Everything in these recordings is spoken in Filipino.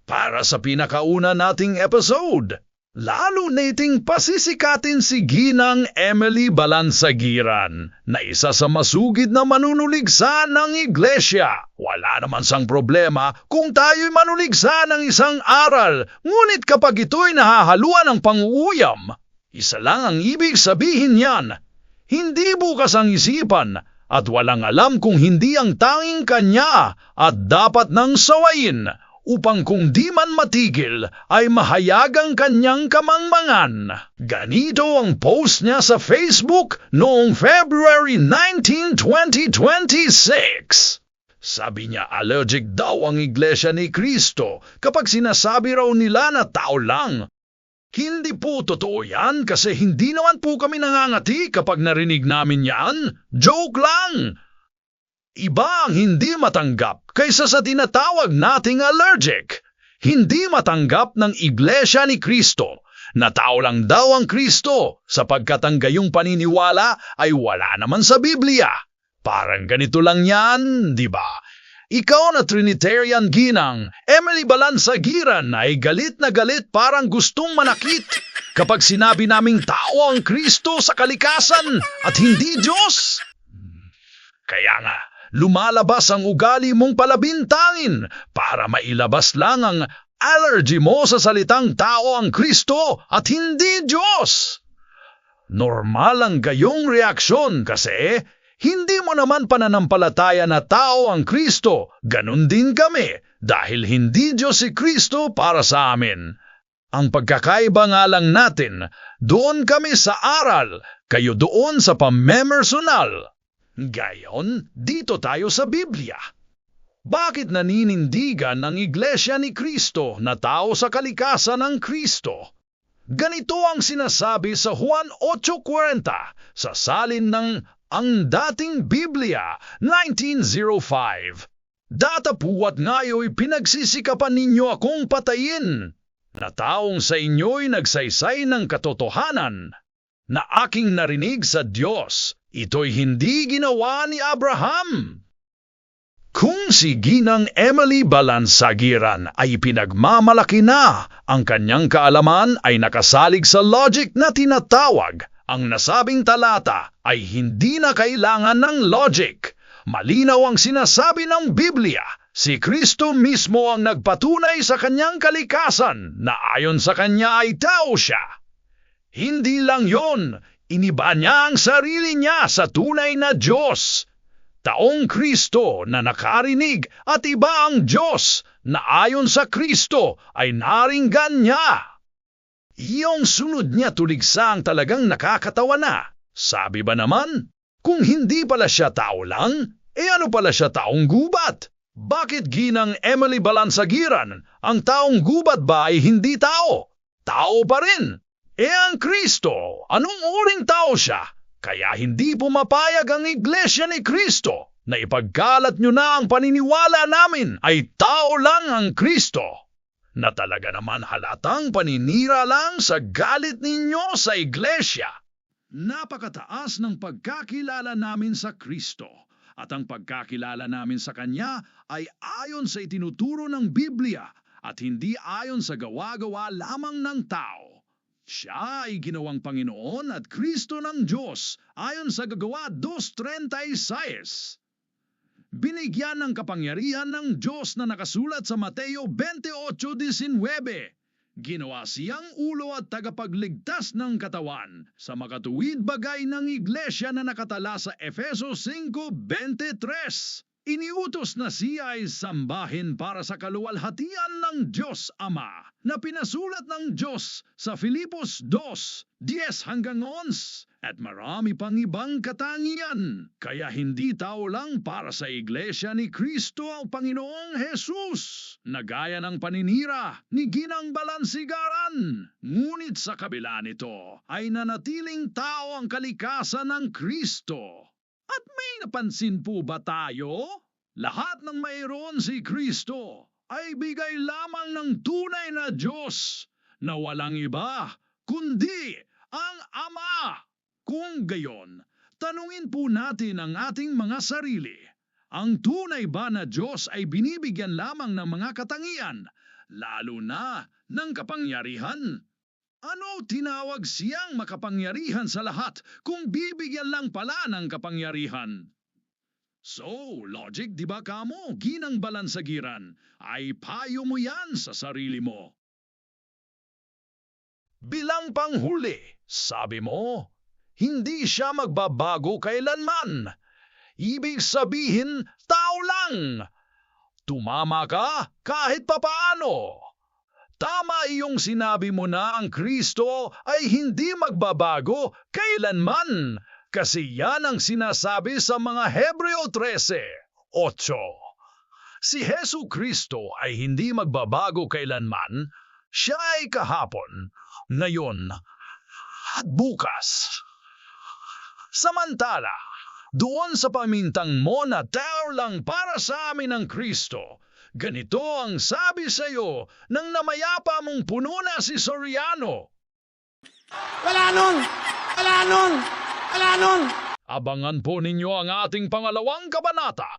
para sa pinakauna nating episode. Lalo nating pasisikatin si Ginang Emily Balansagiran na isa sa masugid na manunuligsa ng iglesia. Wala naman sang problema kung tayo'y manuligsa ng isang aral, ngunit kapag ito'y nahahaluan ng pang-uuyam, isa lang ang ibig sabihin niyan. Hindi bukas ang isipan at walang alam kung hindi ang tanging kanya at dapat nang sawayin upang kung di man matigil ay mahayag ang kanyang kamangmangan. Ganito ang post niya sa Facebook noong February 19, 2026. Sabi niya allergic daw ang Iglesia ni Cristo kapag sinasabi raw nila na tao lang. Hindi po totoo yan kasi hindi naman po kami nangangati kapag narinig namin yan. Joke lang! Iba ang hindi matanggap kaysa sa tinatawag nating allergic. Hindi matanggap ng Iglesia ni Cristo na tao lang daw ang Kristo sapagkat ang gayong paniniwala ay wala naman sa Biblia. Parang ganito lang yan, di ba? Ikaw na Trinitarian Ginang, Emily Balansagiran ay galit na galit parang gustong manakit kapag sinabi naming tao ang Kristo sa kalikasan at hindi Diyos. Kaya nga, lumalabas ang ugali mong palabintangin para mailabas lang ang allergy mo sa salitang tao ang Kristo at hindi Diyos. Normal ang gayong reaksyon kasi hindi mo naman pananampalataya na tao ang Kristo. Ganun din kami dahil hindi Diyos si Kristo para sa amin. Ang pagkakaiba nga lang natin, doon kami sa aral, kayo doon sa pamemersonal. Gayon, dito tayo sa Biblia. Bakit naninindigan ang Iglesia ni Kristo na tao sa kalikasan ng Kristo? Ganito ang sinasabi sa Juan 8:40 sa salin ng Ang Dating Biblia, 1905. Datapuat ngayo'y pinagsisikapan ninyo akong patayin, na taong sa inyo'y nagsaysay ng katotohanan, na aking narinig sa Diyos. Ito'y hindi ginawa ni Abraham. Kung si Ginang Emily Balansagiran ay pinagmamalaki na, ang kanyang kaalaman ay nakasalig sa logic na tinatawag. Ang nasabing talata ay hindi na kailangan ng logic. Malinaw ang sinasabi ng Biblia. Si Kristo mismo ang nagpatunay sa kanyang kalikasan na ayon sa kanya ay tao siya. Hindi lang yon, iniba niya ang sarili niya sa tunay na Diyos. Taong Kristo na nakarinig at iba ang Diyos na ayon sa Kristo ay naringgan niya. Iyong sunod niya tuligsang talagang nakakatawa na. Sabi ba naman, kung hindi pala siya tao lang, ano pala siya taong gubat? Bakit Ginang Emily Balansagiran, ang taong gubat ba ay hindi tao? Tao pa rin. Ang Kristo, anong uring tao siya? Kaya hindi pumapayag ang Iglesia ni Kristo na ipagkalat nyo na ang paniniwala namin ay tao lang ang Kristo. Na talaga naman halatang paninira lang sa galit ninyo sa Iglesia. Napakataas ng pagkakilala namin sa Kristo at ang pagkakilala namin sa Kanya ay ayon sa itinuturo ng Biblia at hindi ayon sa gawa-gawa lamang ng tao. Siya ay ginawang Panginoon at Kristo ng Diyos ayon sa Gagawa 2:36. Binigyan ng kapangyarihan ng Diyos na nakasulat sa Mateo 28:19. Ginawa siyang ulo at tagapagligtas ng katawan sa makatuwid bagay ng Iglesia na nakatala sa Efeso 5:23. Iniutos na siya ay sambahin para sa kaluwalhatian ng Diyos Ama na pinasulat ng Diyos sa Filipos 2:10-11 at marami pang ibang katangian. Kaya hindi tao lang para sa Iglesia ni Kristo ang Panginoong Jesus na gaya ng paninira ni Ginang Balansagiran. Ngunit sa kabila nito ay nanatiling tao ang kalikasan ng Kristo. At may napansin po ba tayo? Lahat ng mayroon si Kristo ay bigay lamang ng tunay na Diyos na walang iba kundi ang Ama. Kung gayon, tanungin po natin ang ating mga sarili. Ang tunay ba na Diyos ay binibigyan lamang ng mga katangian lalo na ng kapangyarihan. Ano tinawag siyang makapangyarihan sa lahat kung bibigyan lang pala ng kapangyarihan? So, logic di ba kamo, Ginang Balansagiran, ay payo mo yan sa sarili mo. Bilang panghuli, sabi mo, hindi siya magbabago kailanman. Ibig sabihin, tao lang. Tumama ka kahit papaano. Tama iyong sinabi mo na ang Kristo ay hindi magbabago kailanman. Kasi yan ang sinasabi sa mga Hebreo 13:8. Si Hesu Kristo ay hindi magbabago kailanman. Siya ay kahapon, ngayon, at bukas. Samantala, doon sa pamintang mo na tao lang para sa amin ng Kristo, ganito ang sabi sa iyo ng namayapa mong puno na si Soriano. Wala nun! Wala nun! Wala nun! Abangan po ninyo ang ating pangalawang kabanata.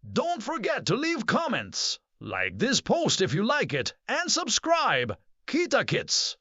Don't forget to leave comments, like this post if you like it, and subscribe. Kita Kits!